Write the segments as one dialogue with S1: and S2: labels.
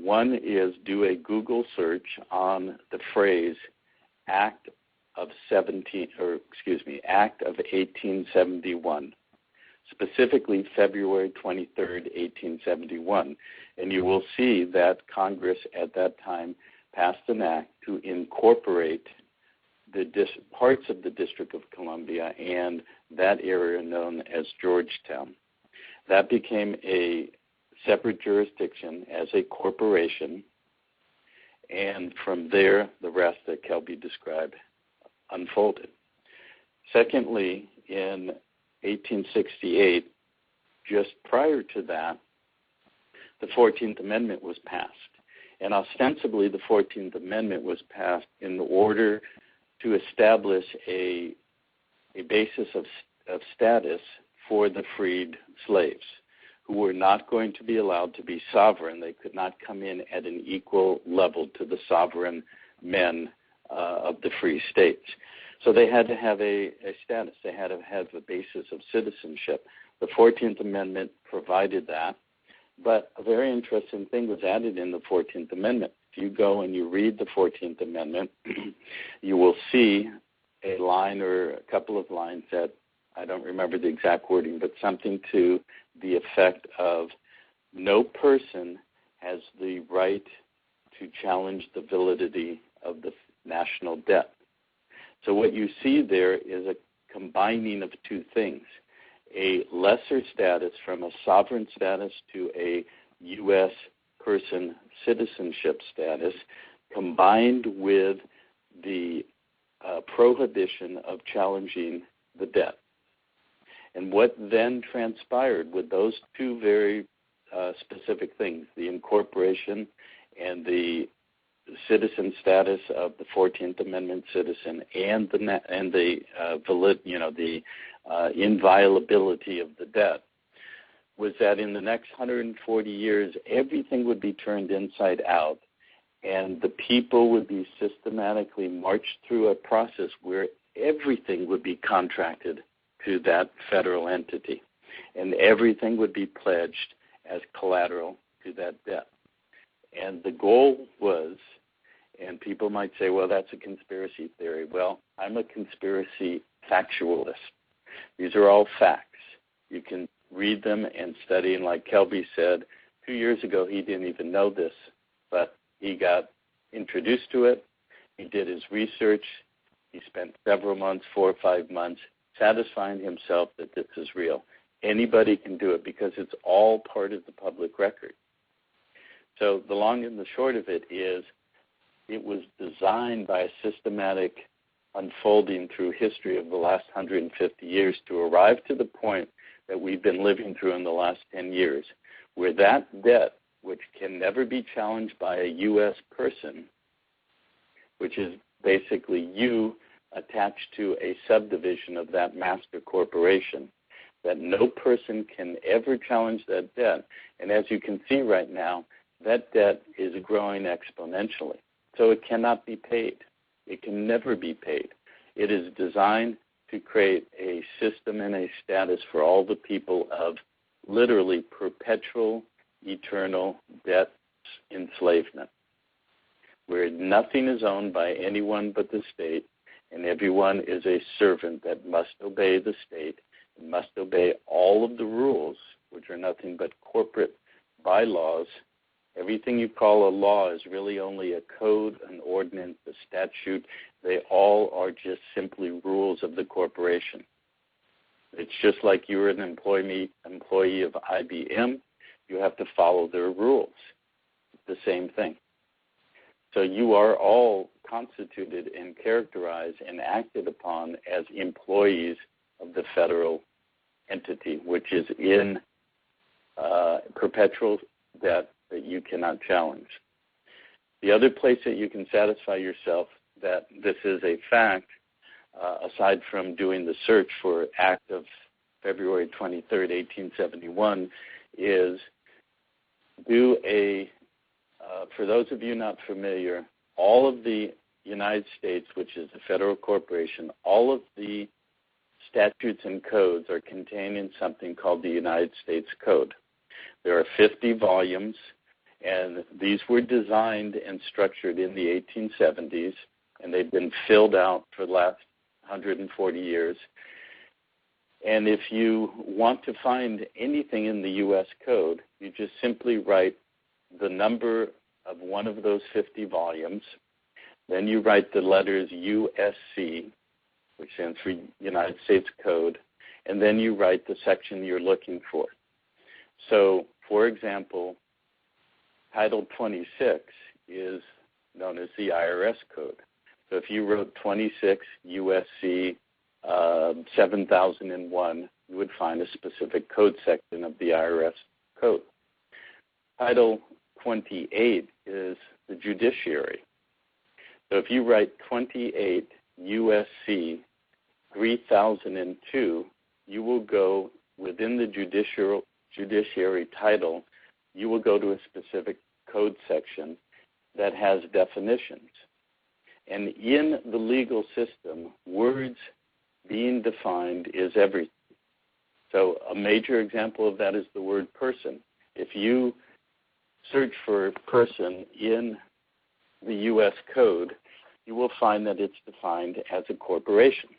S1: One is do a Google search on the phrase Act of 1871, specifically February 23rd, 1871, and you will see that Congress at that time passed an act to incorporate the parts of the District of Columbia and that area known as Georgetown. That became a separate jurisdiction as a corporation, and from there, the rest that Kelby described unfolded. Secondly, in 1868, just prior to that, the 14th Amendment was passed. And ostensibly, the 14th Amendment was passed in order to establish a basis of status for the freed slaves, who were not going to be allowed to be sovereign. They could not come in at an equal level to the sovereign men of the free states. So they had to have a status. They had to have a basis of citizenship. The 14th Amendment provided that. But a very interesting thing was added in the 14th Amendment. If you go and you read the 14th Amendment, you will see a line or a couple of lines that I don't remember the exact wording, but something to the effect of no person has the right to challenge the validity of the national debt. So what you see there is a combining of two things, a lesser status from a sovereign status to a U.S. person citizenship status, combined with the prohibition of challenging the debt. And what then transpired with those two very specific things, the incorporation and the citizen status of the 14th Amendment citizen, and the inviolability of the debt, was that in the next 140 years, everything would be turned inside out, and the people would be systematically marched through a process where everything would be contracted to that federal entity, and everything would be pledged as collateral to that debt. And the goal was, and people might say, well, that's a conspiracy theory. Well, I'm a conspiracy factualist. These are all facts. You can read them and study, and like Kelby said, 2 years ago he didn't even know this, but he got introduced to it. He did his research. He spent several months, 4 or 5 months, satisfying himself that this is real. Anybody can do it because it's all part of the public record. So the long and the short of it is, it was designed by a systematic unfolding through history of the last 150 years to arrive to the point that we've been living through in the last 10 years, where that debt, which can never be challenged by a U.S. person, which is basically you attached to a subdivision of that master corporation, that no person can ever challenge that debt. And as you can see right now, that debt is growing exponentially. So it cannot be paid. It can never be paid. It is designed to create a system and a status for all the people of literally perpetual, eternal debt enslavement, where nothing is owned by anyone but the state, and everyone is a servant that must obey the state and must obey all of the rules, which are nothing but corporate bylaws. Everything you call a law is really only a code, an ordinance, a statute. They all are just simply rules of the corporation. It's just like you're an employee of IBM. You have to follow their rules. It's the same thing. So you are all constituted and characterized and acted upon as employees of the federal entity, which is in perpetual debt that you cannot challenge. The other place that you can satisfy yourself that this is a fact, aside from doing the search for Act of February 23rd, 1871, is do for those of you not familiar, all of the United States, which is a federal corporation, all of the statutes and codes are contained in something called the United States Code. There are 50 volumes, And these were designed and structured in the 1870s, and they've been filled out for the last 140 years. And if you want to find anything in the U.S. Code, you just simply write the number of one of those 50 volumes. Then you write the letters USC, which stands for United States Code, and then you write the section you're looking for. So, for example, Title 26 is known as the IRS Code. So if you wrote 26 USC 7001, you would find a specific code section of the IRS Code. Title 28 is the judiciary. So if you write 28 USC 3002, you will go within the judiciary title, you will go to a specific code section that has definitions. And in the legal system, words being defined is everything. So a major example of that is the word person. If you search for person in the U.S. Code, you will find that it's defined as a corporation.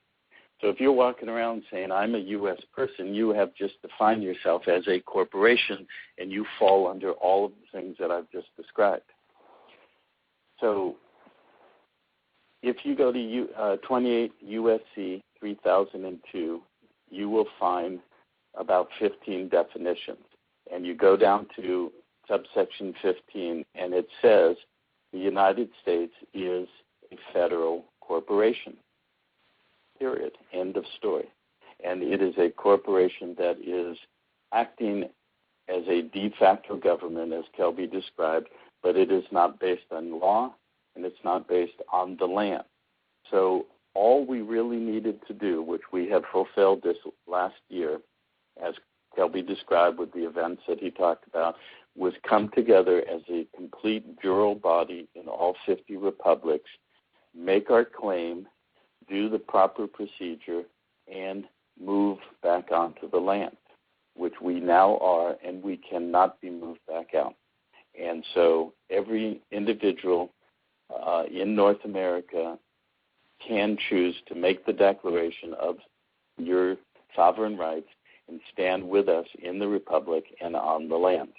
S1: So if you're walking around saying, I'm a U.S. person, you have just defined yourself as a corporation, and you fall under all of the things that I've just described. So if you go to 28 U.S.C. 3002, you will find about 15 definitions. And you go down to subsection 15, and it says the United States is a federal corporation. Period. End of story. And it is a corporation that is acting as a de facto government, as Kelby described, but it is not based on law, and it's not based on the land. So all we really needed to do, which we have fulfilled this last year, as Kelby described with the events that he talked about, was come together as a complete bureau body in all 50 republics, make our claim, do the proper procedure, and move back onto the land, which we now are, and we cannot be moved back out. And so every individual in North America can choose to make the declaration of your sovereign rights and stand with us in the republic and on the land.